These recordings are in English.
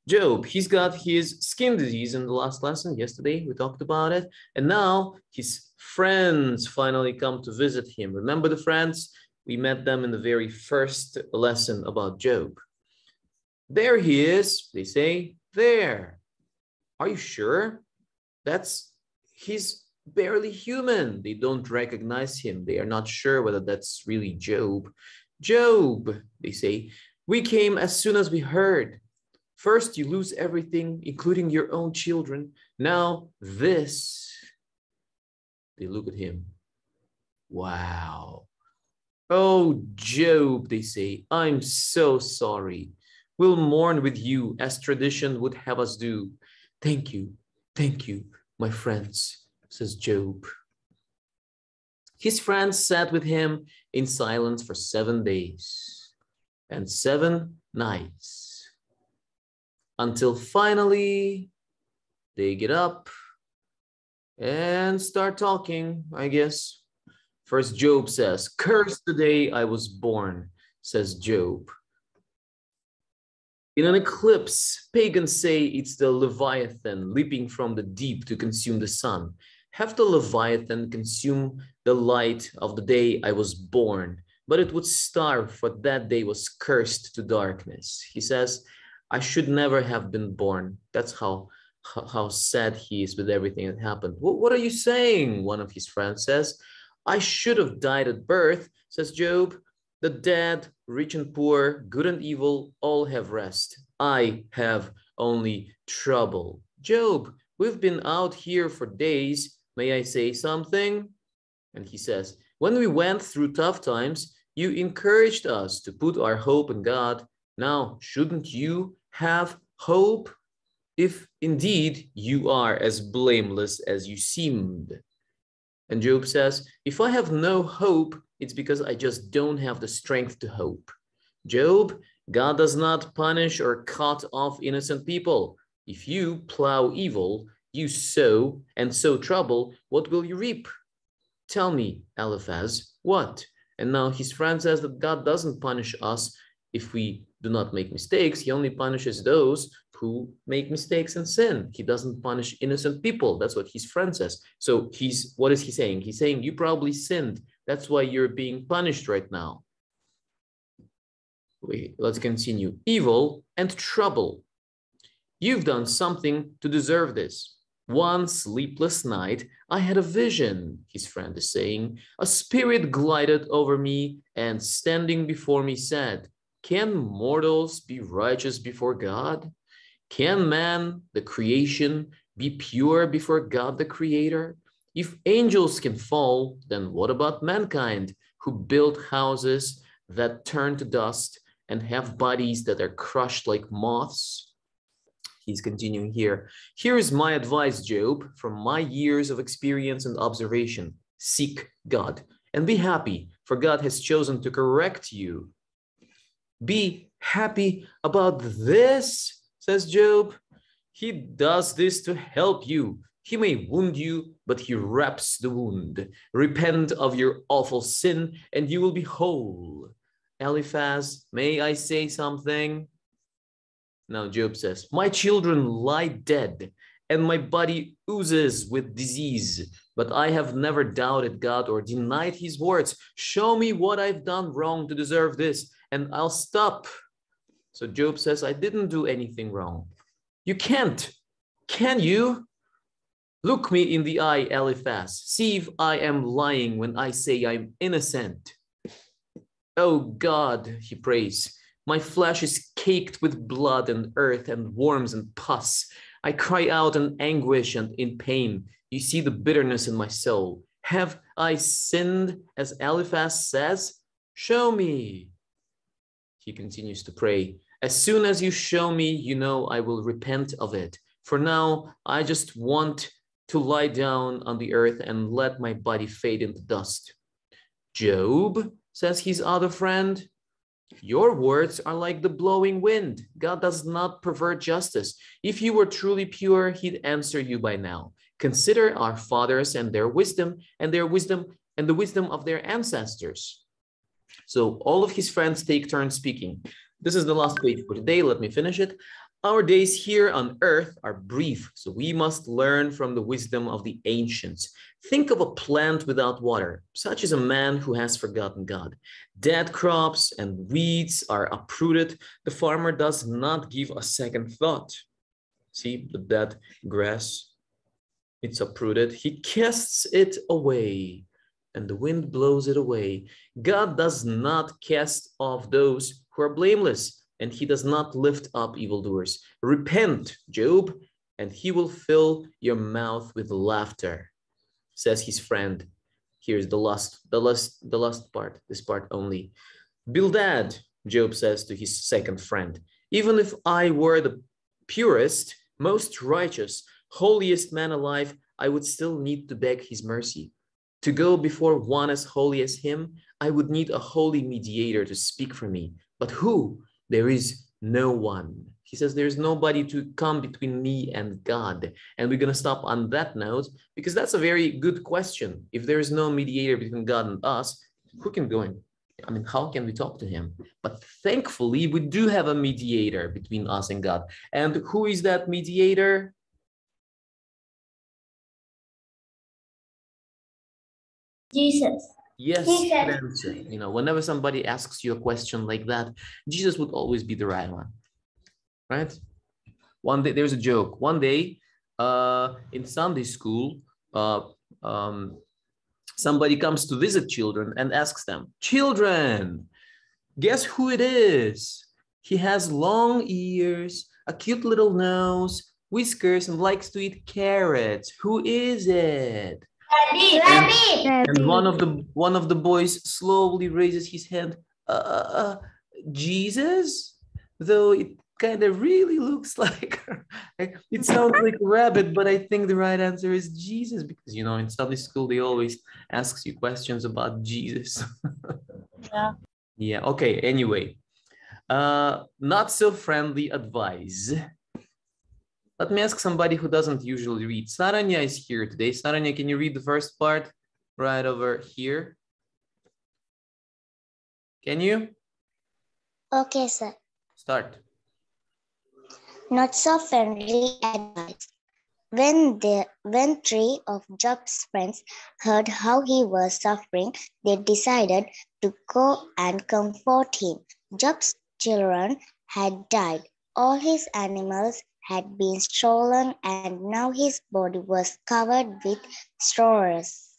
Job, he's got his skin disease in the last lesson. Yesterday, we talked about it. And now his friends finally come to visit him. Remember the friends? We met them in the very first lesson about Job. There he is, they say, there. Are you sure? He's barely human. They don't recognize him. They are not sure whether that's really Job. Job, they say, we came as soon as we heard. First, you lose everything, including your own children. Now, this. They look at him. Wow. Oh, Job, they say, I'm so sorry. We'll mourn with you as tradition would have us do. Thank you, my friends, says Job. His friends sat with him in silence for 7 days and 7 nights. Until finally, they get up and start talking, I guess. First, Job says, "Cursed the day I was born," says Job. In an eclipse, pagans say it's the Leviathan leaping from the deep to consume the sun. Have the Leviathan consume the light of the day I was born, but it would starve, for that day was cursed to darkness. He says, I should never have been born. That's how sad he is with everything that happened. What are you saying? One of his friends says. I should have died at birth, says Job. The dead, rich and poor, good and evil, all have rest. I have only trouble. Job, we've been out here for days. May I say something? And he says, when we went through tough times, you encouraged us to put our hope in God. Now, shouldn't you have hope? If indeed you are as blameless as you seemed. And Job says, if I have no hope, it's because I just don't have the strength to hope. Job, God does not punish or cut off innocent people. If you plow evil, you sow and sow trouble, what will you reap? Tell me, Eliphaz, what? And now his friend says that God doesn't punish us if we do not make mistakes. He only punishes those who make mistakes and sin. He doesn't punish innocent people. That's what his friend says. So what is he saying? He's saying you probably sinned. That's why you're being punished right now. Let's continue. Evil and trouble. You've done something to deserve this. One sleepless night, I had a vision, his friend is saying. A spirit glided over me and standing before me said, can mortals be righteous before God? Can man, the creation, be pure before God, the creator? If angels can fall, then what about mankind who build houses that turn to dust and have bodies that are crushed like moths? He's continuing here. Here is my advice, Job, from my years of experience and observation. Seek God and be happy, for God has chosen to correct you. Be happy about this, says Job. He does this to help you. He may wound you, but he wraps the wound. Repent of your awful sin, and you will be whole. Eliphaz, may I say something? Now Job says, my children lie dead, and my body oozes with disease, but I have never doubted God or denied his words. Show me what I've done wrong to deserve this, and I'll stop. So Job says, I didn't do anything wrong. You can't, can you? Look me in the eye, Eliphaz. See if I am lying when I say I'm innocent. Oh God, he prays, my flesh is caked with blood and earth and worms and pus. I cry out in anguish and in pain. You see the bitterness in my soul. Have I sinned, as Eliphaz says? Show me. He continues to pray. As soon as you show me, you know I will repent of it. For now, I just want to lie down on the earth and let my body fade into dust. Job, says his other friend, your words are like the blowing wind. God does not pervert justice. If you were truly pure, he'd answer you by now. Consider our fathers and their wisdom and the wisdom of their ancestors. So all of his friends take turns speaking. This is the last page for today. Let me finish it. Our days here on earth are brief, so we must learn from the wisdom of the ancients. Think of a plant without water, such as a man who has forgotten God. Dead crops and weeds are uprooted. The farmer does not give a second thought. See the dead grass, it's uprooted. He casts it away, and the wind blows it away. God does not cast off those who are blameless, and he does not lift up evildoers. Repent, Job, and he will fill your mouth with laughter, says his friend. Here's the last part, this part only. Bildad, Job says to his second friend, even if I were the purest, most righteous, holiest man alive, I would still need to beg his mercy. To go before one as holy as him, I would need a holy mediator to speak for me. But who? There is no one. He says there's nobody to come between me and God. And we're going to stop on that note because that's a very good question. If there is no mediator between God and us, who can go in? I mean, how can we talk to him? But thankfully, we do have a mediator between us and God. And who is that mediator? Jesus. Yes, Jesus. good answer. You know, whenever somebody asks you a question like that, Jesus would always be the right one, right? One day, there's a joke. One day, in Sunday school, somebody comes to visit children and asks them, "Children, guess who it is? He has long ears, a cute little nose, whiskers, and likes to eat carrots. Who is it?" And one of the boys slowly raises his hand. Jesus, though it kind of really looks like it sounds like a rabbit, but I think the right answer is Jesus, because you know in Sunday school they always ask you questions about Jesus. Yeah. Yeah. Okay. Anyway, not so friendly advice. Let me ask somebody who doesn't usually read. Saranya is here today. Saranya, can you read the first part right over here? Can you? Okay, sir. Start. Not so friendly advice. When three of Job's friends heard how he was suffering, they decided to go and comfort him. Job's children had died. All his animals had been stolen, and now his body was covered with sores.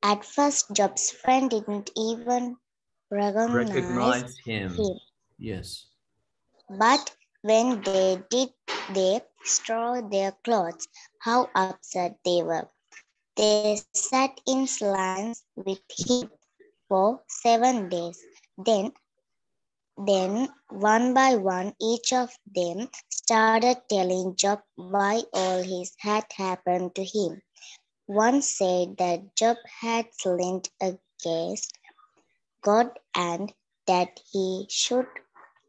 At first, Job's friend didn't even recognize him. him. Yes. But when they did, they saw their clothes, how upset they were. They sat in silence with him for 7 days. Then, one by one, each of them started telling Job why all this had happened to him. One said that Job had sinned against God and that he should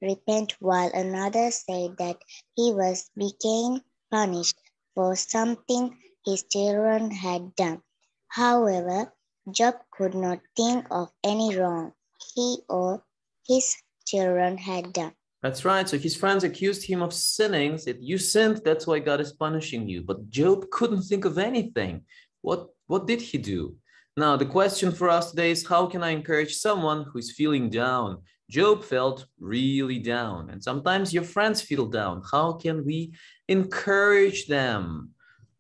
repent, while another said that he was being punished for something his children had done. However, Job could not think of any wrong he or his children had done. That's right. So his friends accused him of sinning, said, "You sinned, that's why God is punishing you." But Job couldn't think of anything. What did he do? Now, the question for us today is, how can I encourage someone who is feeling down? Job felt really down, and sometimes your friends feel down. How can we encourage them?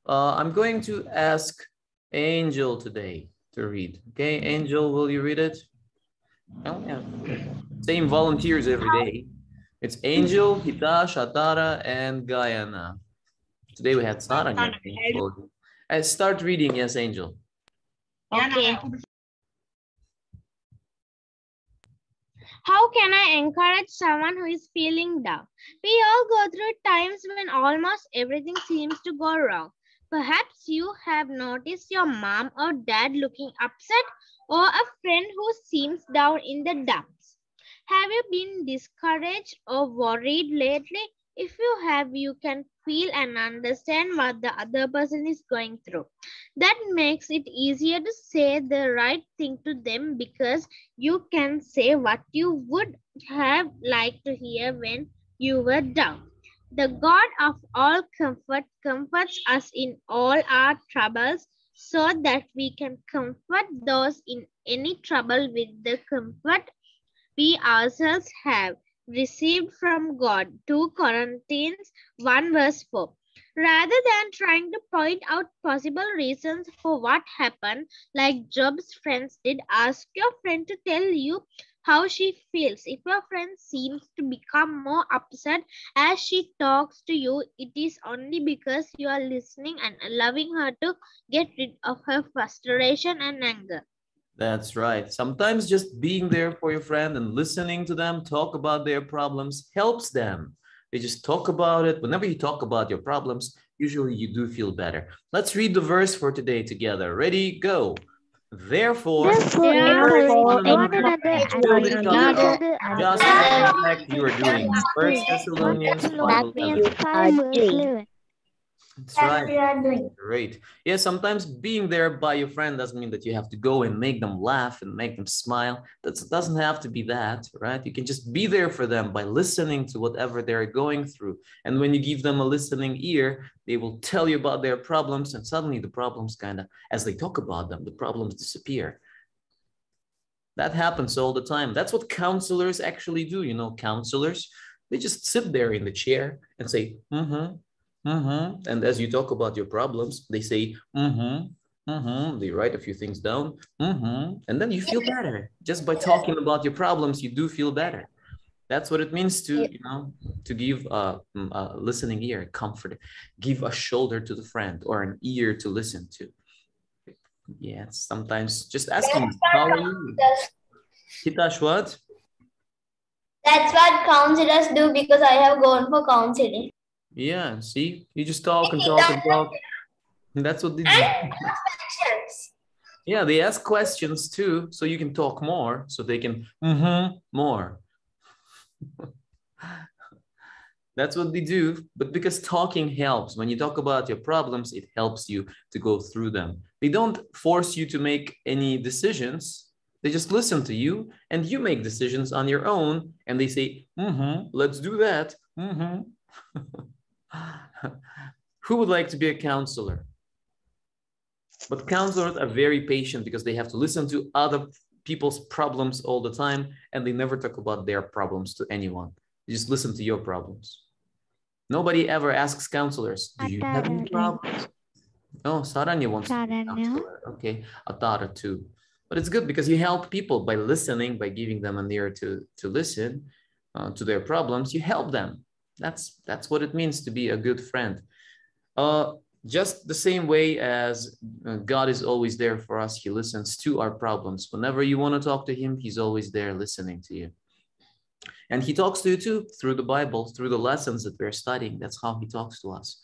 I'm going to ask Angel today to read. Okay, Angel, will you read it? Oh, yeah. Same volunteers every day. It's Angel, Hitash, Atara, and Gayana. Today we had Saranya. Start reading, yes, Angel. Okay. How can I encourage someone who is feeling down? We all go through times when almost everything seems to go wrong. Perhaps you have noticed your mom or dad looking upset, or a friend who seems down in the dumps. Have you been discouraged or worried lately? If you have, you can feel and understand what the other person is going through. That makes it easier to say the right thing to them, because you can say what you would have liked to hear when you were down. The God of all comfort comforts us in all our troubles so that we can comfort those in any trouble with the comfort we ourselves have received from God. 2 Corinthians 1 verse 4. Rather than trying to point out possible reasons for what happened, like Job's friends did, ask your friend to tell you how she feels. If your friend seems to become more upset as she talks to you, it is only because you are listening and allowing her to get rid of her frustration and anger. That's right. Sometimes just being there for your friend and listening to them talk about their problems helps them. They just talk about it. Whenever you talk about your problems, usually you do feel better. Let's read the verse for today together. Ready, go. Therefore, encourage one another and build each other up, just as in fact you are doing. 1 Thessalonians 5:11. 5:11. That's right. Great. Yeah, sometimes being there by your friend doesn't mean that you have to go and make them laugh and make them smile. That doesn't have to be that, right? You can just be there for them by listening to whatever they're going through. And when you give them a listening ear, they will tell you about their problems, and suddenly the problems kind of, as they talk about them, the problems disappear. That happens all the time. That's what counselors actually do. You know, counselors, they just sit there in the chair and say, mm-hmm. Mm-hmm. And as you talk about your problems, they say, mm-hmm, mm-hmm. They write a few things down, mm-hmm. And then you feel better. Just by talking about your problems, you do feel better. That's what it means to, you know, to give a listening ear, comfort, give a shoulder to the friend or an ear to listen to. Yeah, sometimes just asking, how are you? Hitash, what? That's what counselors do because I have gone for counseling. Yeah, see, you just talk and talk and talk. And that's what they do. Yeah, they ask questions too, so you can talk more, so they can more. That's what they do. But because talking helps, when you talk about your problems, it helps you to go through them. They don't force you to make any decisions. They just listen to you and you make decisions on your own. And they say, let's do that. Who would like to be a counselor? But counselors are very patient because they have to listen to other people's problems all the time, and they never talk about their problems to anyone. They just listen to your problems. Nobody ever asks counselors, do you have any problems? Oh, Saranya wants to be a counselor. Okay, Atara too. But it's good because you help people by listening, by giving them an ear to listen to their problems. You help them. That's what it means to be a good friend. Just the same way as God is always there for us, he listens to our problems. Whenever you want to talk to him, he's always there listening to you. And he talks to you too, through the Bible, through the lessons that we're studying. That's how he talks to us.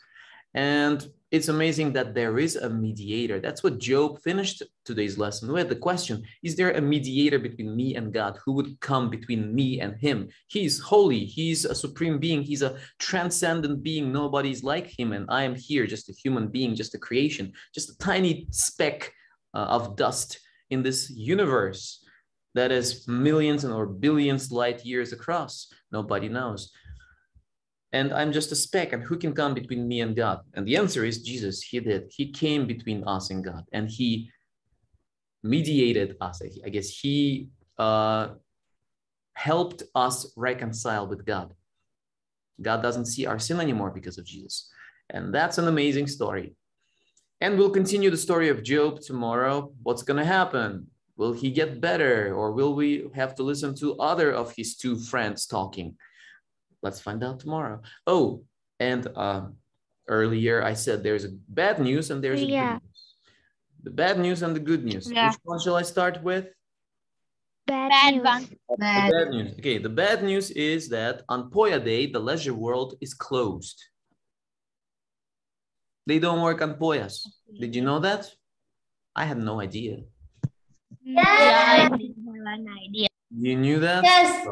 And it's amazing that there is a mediator. That's what Job finished today's lesson with. The question, is there a mediator between me and God? Who would come between me and him? He's holy. He's a supreme being. He's a transcendent being. Nobody's like him. And I am here, just a human being, just a creation, just a tiny speck of dust in this universe that is millions or billions light years across. Nobody knows. And I'm just a speck, and who can come between me and God? And the answer is Jesus. He did. He came between us and God, and he mediated us. I guess he helped us reconcile with God. God doesn't see our sin anymore because of Jesus. And that's an amazing story. And we'll continue the story of Job tomorrow. What's going to happen? Will he get better, or will we have to listen to other of his two friends talking? Let's find out tomorrow. Oh, and earlier I said there's a bad news and there's a good news. The bad news and the good news. Yeah. Which one shall I start with? Bad one. The bad news. Okay, the bad news is that on Poya Day, the leisure world is closed. They don't work on Poyas. Did you know that? I had no idea. Yeah, I didn't have an idea. You knew that? Yes.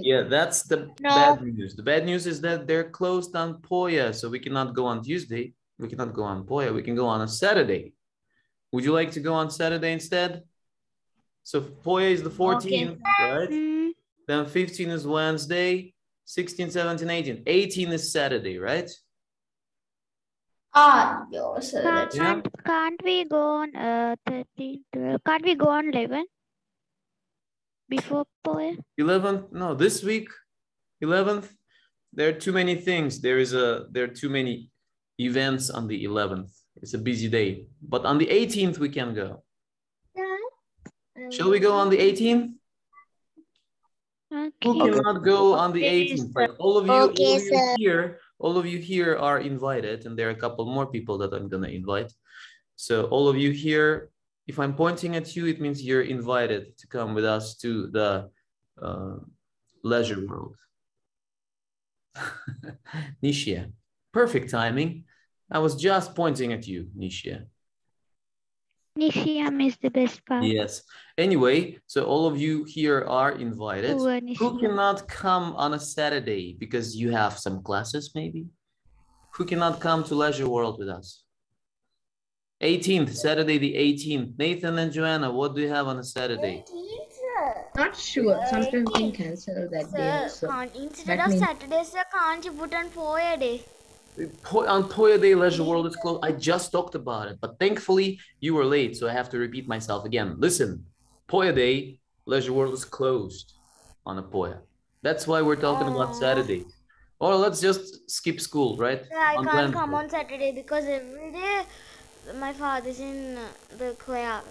Yeah, that's the bad news. The bad news is that they're closed on Poya, so we cannot go on Tuesday. We cannot go on Poya. We can go on a Saturday. Would you like to go on Saturday instead? So Poya is the 14th, right? Then 15 is Wednesday. 16, 17, 18. 18 is Saturday, right? Yes, sir. That's Yeah. Can't we go on 13, 12? Can't we go on 11? Before Poya? 11th, no, this week, 11th, there are too many things. There are too many events on the 11th. It's a busy day. But on the 18th, we can go. Shall we go on the 18th? Who Okay. cannot go on the Okay, 18th? sir. Like all of you, Okay, sir. all of you here are invited, and there are a couple more people that I'm gonna invite. So all of you here, if I'm pointing at you, it means you're invited to come with us to the leisure world. Nishia, perfect timing. I was just pointing at you, Nishia. Nishiam is the best part. Yes. Anyway, so all of you here are invited. Poor Who Nishiam. cannot come on a Saturday because you have some classes maybe? Who cannot come to Leisure World with us? 18th, Saturday the 18th. Nathan and Joanna, what do you have on a Saturday? Not sure. Sometimes we can cancel that day also. Instead That of means- Saturday, sir, can't you put on Poya day? On Poya Day, Leisure World is closed. I just talked about it, but thankfully you were late, so I have to repeat myself again. Listen, Poya Day, Leisure World is closed on a Poya. That's why we're talking about Saturdays. Or let's just skip school, right? Sir, I On can't Wednesday. come on Saturday because every day my father's in the choir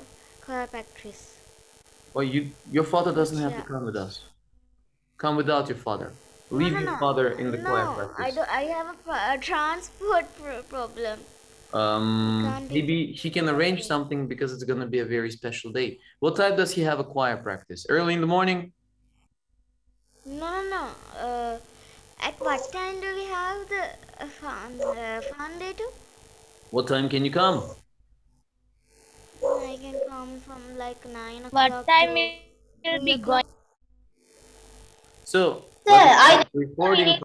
practice. Well, your father doesn't have to Yeah. come with us. Come without your father. Leave your father in the choir practice. I have a transport problem. can't do Maybe he can arrange something because it's going to be a very special day. What time does he have a choir practice? Early in the morning? No. At what time do we have the fun day too? What time can you come? I can come from like 9 o'clock. What time to will be 3 o'clock. going? So, Sir, I recording